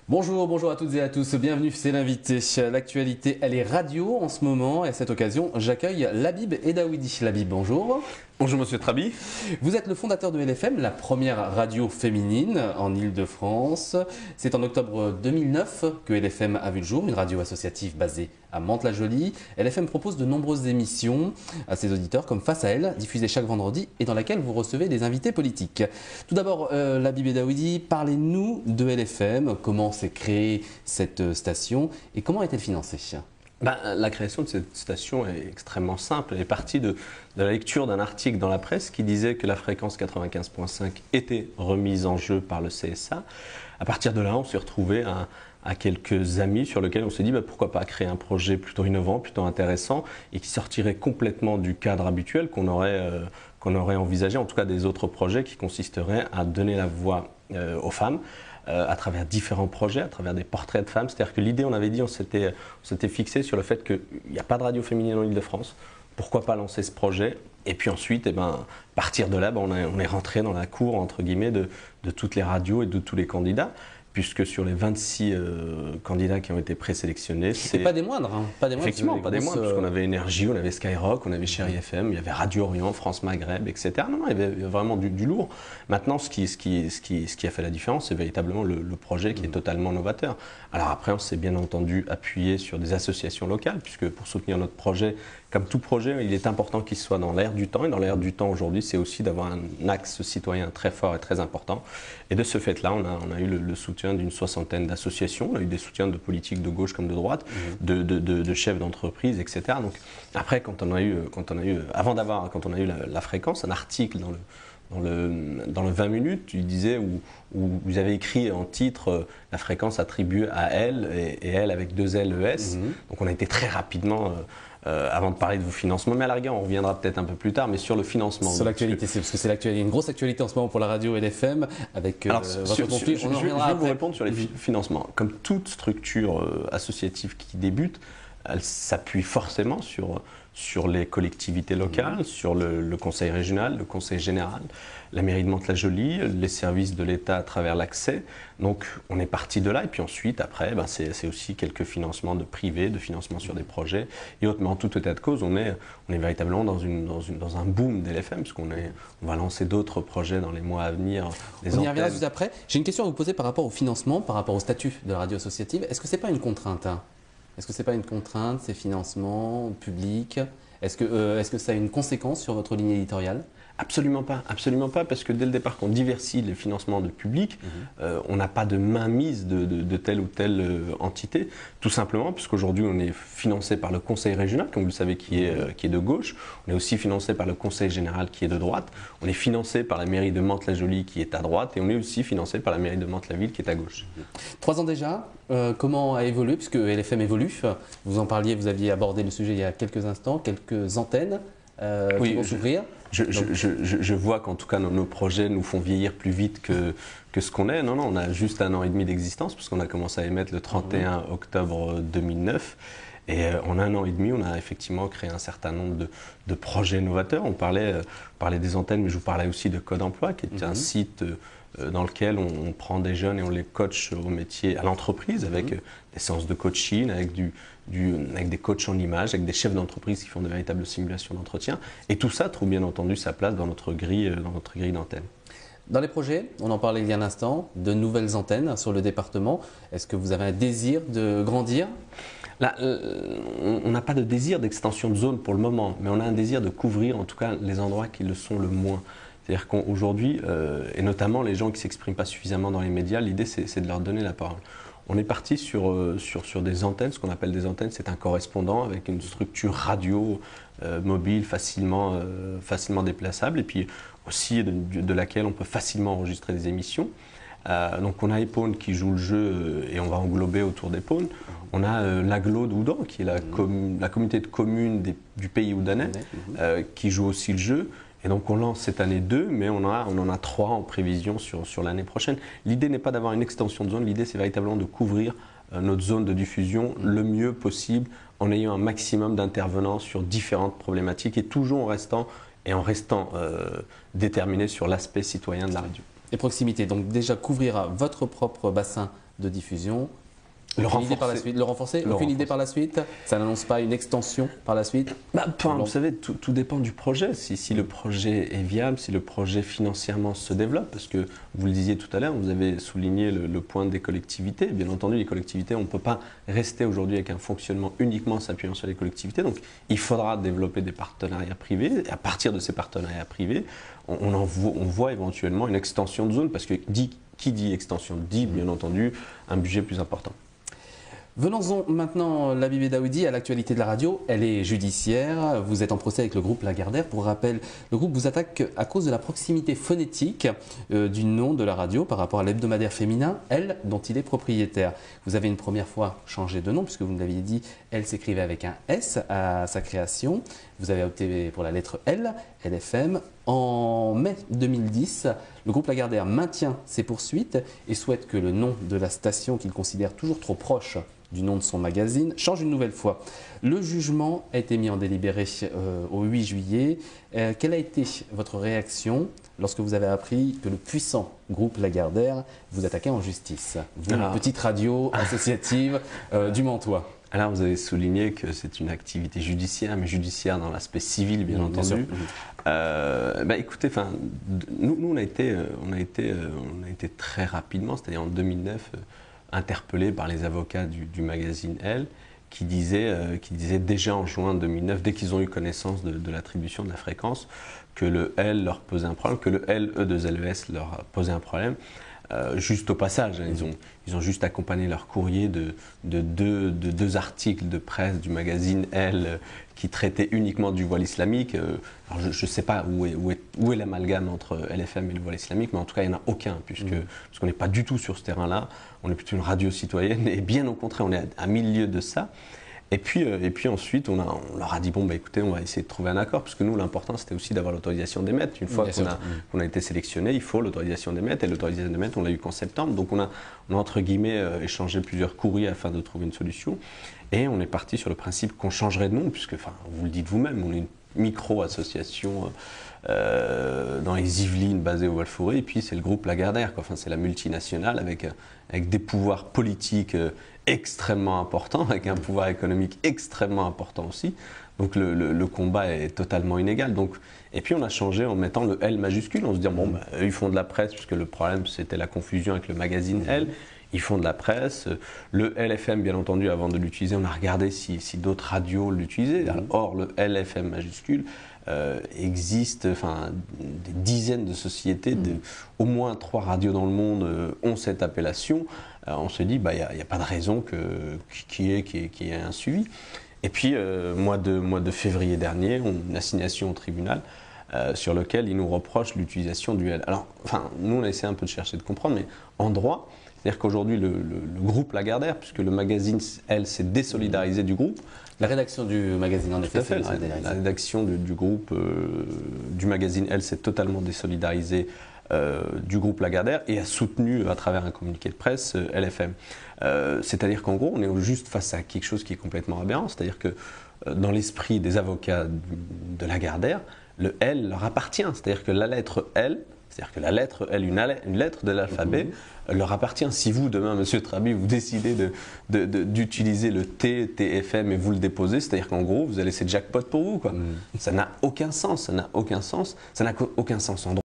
Bonjour, bonjour à toutes et à tous, bienvenue, c'est l'invité. L'actualité, elle est radio en ce moment et à cette occasion, j'accueille Labib Edaoudi. Labib, bonjour. Bonjour Monsieur Trabi. Vous êtes le fondateur de LFM, la première radio féminine en Île-de-France. C'est en octobre 2009 que LFM a vu le jour, une radio associative basée à Mantes-la-Jolie. LFM propose de nombreuses émissions à ses auditeurs comme Face à elle, diffusée chaque vendredi et dans laquelle vous recevez des invités politiques. Tout d'abord, Labib Edaoudi, parlez-nous de LFM, comment s'est créée cette station et comment est-elle financée ? La création de cette station est extrêmement simple. Elle est partie de la lecture d'un article dans la presse qui disait que la fréquence 95.5 était remise en jeu par le CSA. À partir de là, on s'est retrouvé à quelques amis sur lesquels on s'est dit pourquoi pas créer un projet plutôt innovant, plutôt intéressant et qui sortirait complètement du cadre habituel qu'on aurait envisagé, en tout cas des autres projets qui consisteraient à donner la voix aux femmes. À travers différents projets, à travers des portraits de femmes. C'est-à-dire que l'idée, on avait dit, on s'était fixé sur le fait qu'il n'y a pas de radio féminine en Île-de-France. Pourquoi pas lancer ce projet? Et puis ensuite, partir de là, on est rentré dans la cour, entre guillemets, de toutes les radios et de tous les candidats. Puisque sur les 26 candidats qui ont été présélectionnés, c'est pas des moindres, hein. Pas des moindres. Effectivement, pas des moindres, puisqu'on avait Énergie, on avait Skyrock, on avait Chérie FM, il y avait Radio Orient, France Maghreb, etc. Non, il y avait vraiment du lourd. Maintenant, ce qui a fait la différence, c'est véritablement le projet qui est totalement novateur. Alors après, on s'est bien entendu appuyé sur des associations locales, puisque pour soutenir notre projet, comme tout projet, il est important qu'il soit dans l'air du temps. Et dans l'air du temps aujourd'hui, c'est aussi d'avoir un axe citoyen très fort et très important. Et de ce fait-là, on a eu le soutien d'une soixantaine d'associations. On a eu des soutiens de politiques de gauche comme de droite, de chefs d'entreprise, etc. Donc après, quand on a eu la fréquence, un article dans le 20 minutes, il disait où vous avez écrit en titre la fréquence attribuée à elle et elle avec deux L, E, S. Donc on a été très rapidement, avant de parler de vos financements, mais à la rigueur on reviendra peut-être un peu plus tard, mais sur le financement. Sur l'actualité, c'est parce que c'est l'actualité, une grosse actualité en ce moment pour la radio et l'FM avec votre conflit. Je vais vous répondre sur les financements. Comme toute structure associative qui débute, elle s'appuie forcément sur les collectivités locales, sur le conseil régional, le conseil général, la mairie de Mantes-la-Jolie, les services de l'État à travers l'accès. Donc on est parti de là et puis ensuite après c'est aussi quelques financements de privés, de financements sur des projets et autres. Mais en tout état de cause, on est véritablement dans un boom d'LFM parce qu'on va lancer d'autres projets dans les mois à venir. On y reviendra juste après. J'ai une question à vous poser par rapport au financement, par rapport au statut de la radio associative. Est-ce que ce n'est pas une contrainte, hein? Est-ce que ce n'est pas une contrainte, ces financements publics? Est-ce que ça a une conséquence sur votre ligne éditoriale? Absolument pas, parce que dès le départ, qu'on diversifie les financements de public, on n'a pas de mainmise de telle ou telle entité, tout simplement, puisqu'aujourd'hui on est financé par le conseil régional, comme vous le savez, qui est de gauche, on est aussi financé par le conseil général qui est de droite, on est financé par la mairie de Mantes-la-Jolie qui est à droite, et on est aussi financé par la mairie de Mantes-la-Ville qui est à gauche. 3 ans déjà, comment a évolué, puisque LFM évolue, vous en parliez, vous aviez abordé le sujet il y a quelques instants, quelques antennes qui vont s'ouvrir. Je vois qu'en tout cas nos projets nous font vieillir plus vite que ce qu'on est. Non, on a juste 1 an et demi d'existence puisqu'on a commencé à émettre le 31 octobre 2009. Et en 1 an et demi, on a effectivement créé un certain nombre de projets novateurs. On parlait des antennes, mais je vous parlais aussi de Code Emploi, qui est un site dans lequel on prend des jeunes et on les coach au métier, à l'entreprise, avec des séances de coaching, avec des coachs en images, avec des chefs d'entreprise qui font de véritables simulations d'entretien. Et tout ça trouve bien entendu sa place dans notre grille d'antenne. Dans les projets, on en parlait il y a un instant, de nouvelles antennes sur le département. Est-ce que vous avez un désir de grandir ? Là, on n'a pas de désir d'extension de zone pour le moment, mais on a un désir de couvrir en tout cas les endroits qui le sont le moins. C'est-à-dire qu'aujourd'hui, et notamment les gens qui ne s'expriment pas suffisamment dans les médias, l'idée c'est de leur donner la parole. On est parti sur des antennes, ce qu'on appelle des antennes, c'est un correspondant avec une structure radio mobile facilement déplaçable et puis aussi de laquelle on peut facilement enregistrer des émissions. Donc on a Epone qui joue le jeu et on va englober autour d'Epone. On a l'Aglo d'Oudan qui est la communauté de communes du pays oudanais qui joue aussi le jeu. Et donc on lance cette année 2, mais on en a 3 en prévision sur l'année prochaine. L'idée n'est pas d'avoir une extension de zone, l'idée c'est véritablement de couvrir notre zone de diffusion le mieux possible en ayant un maximum d'intervenants sur différentes problématiques et toujours en restant déterminé sur l'aspect citoyen de la radio. Et proximité, donc déjà couvrir votre propre bassin de diffusion. Le Aucune idée renforcer. par la suite, le renforcer. Aucune idée par la suite. Ça n'annonce pas une extension par la suite. Vous savez, tout dépend du projet. Si le projet est viable, si le projet financièrement se développe, parce que vous le disiez tout à l'heure, vous avez souligné le point des collectivités. Bien entendu, les collectivités, on ne peut pas rester aujourd'hui avec un fonctionnement uniquement s'appuyant sur les collectivités. Donc, il faudra développer des partenariats privés. Et à partir de ces partenariats privés, on voit éventuellement une extension de zone, parce que qui dit extension dit, bien entendu, un budget plus important. Venons-en maintenant, Labib Daoudi, à l'actualité de la radio. Elle est judiciaire. Vous êtes en procès avec le groupe Lagardère. Pour rappel, le groupe vous attaque à cause de la proximité phonétique du nom de la radio par rapport à l'hebdomadaire féminin, Elle, dont il est propriétaire. Vous avez une première fois changé de nom, puisque vous nous l'aviez dit, Elle s'écrivait avec un S à sa création. Vous avez opté pour la lettre L, LFM. En mai 2010, le groupe Lagardère maintient ses poursuites et souhaite que le nom de la station qu'il considère toujours trop proche du nom de son magazine change une nouvelle fois. Le jugement a été mis en délibéré au 8 juillet. Quelle a été votre réaction lorsque vous avez appris que le puissant groupe Lagardère vous attaquait en justice? Vous, une petite radio associative du Mantois. Alors, vous avez souligné que c'est une activité judiciaire, mais judiciaire dans l'aspect civil, bien entendu. Écoutez, nous on a été très rapidement, c'est-à-dire en 2009, interpellés par les avocats du magazine Elle, qui disaient déjà en juin 2009, dès qu'ils ont eu connaissance de l'attribution de la fréquence, que le L leur posait un problème, que le LE2LES leur posait un problème. Juste au passage, ils ont juste accompagné leur courrier de deux articles de presse du magazine Elle qui traitaient uniquement du voile islamique. Alors je ne sais pas où est l'amalgame entre LFM et le voile islamique, mais en tout cas il n'y en a aucun, parce qu'on n'est pas du tout sur ce terrain-là. On est plutôt une radio citoyenne, et bien au contraire, on est à milieu de ça. Et puis ensuite, on leur a dit, bon, écoutez, on va essayer de trouver un accord, parce que nous, l'important, c'était aussi d'avoir l'autorisation d'émettre. Une fois qu'on a été sélectionné, il faut l'autorisation d'émettre, et l'autorisation d'émettre, on l'a eu qu'en septembre. Donc on a entre guillemets, échangé plusieurs courriers afin de trouver une solution. Et on est parti sur le principe qu'on changerait de nom, puisque, vous le dites vous-même, on est une micro-association dans les Yvelines basée au Val-Fouré, et puis c'est le groupe Lagardère, quoi. Enfin, c'est la multinationale avec des pouvoirs politiques extrêmement importants, avec un pouvoir économique extrêmement important aussi. Donc le combat est totalement inégal. Donc, et puis on a changé en mettant le L majuscule, en se disant, bon, ils font de la presse, puisque le problème c'était la confusion avec le magazine Elle. Ils font de la presse. Le LFM, bien entendu, avant de l'utiliser, on a regardé si d'autres radios l'utilisaient. Or, le LFM majuscule existe, des dizaines de sociétés, au moins 3 radios dans le monde ont cette appellation. On se dit, il n'y a pas de raison qu'il y ait un suivi. Et puis, mois de février dernier, on a une assignation au tribunal sur lequel ils nous reprochent l'utilisation du L. Alors, nous, on a essayé un peu de chercher de comprendre, mais en droit, c'est-à-dire qu'aujourd'hui, le groupe Lagardère, puisque le magazine, Elle, s'est désolidarisé du groupe. La rédaction du magazine, en effet, c'est la rédaction du groupe, du magazine, Elle, s'est totalement désolidarisée du groupe Lagardère et a soutenu, à travers un communiqué de presse, LFM. C'est-à-dire qu'en gros, on est juste face à quelque chose qui est complètement aberrant. C'est-à-dire que dans l'esprit des avocats de Lagardère, le L leur appartient. C'est-à-dire que la lettre L, c'est-à-dire que la lettre L, une lettre de l'alphabet, leur appartient. Si vous, demain, Monsieur Traby, vous décidez d'utiliser le T, TFM et vous le déposez, c'est-à-dire qu'en gros, vous allez laisser jackpot pour vous, quoi. Ça n'a aucun sens, ça n'a aucun sens en droit.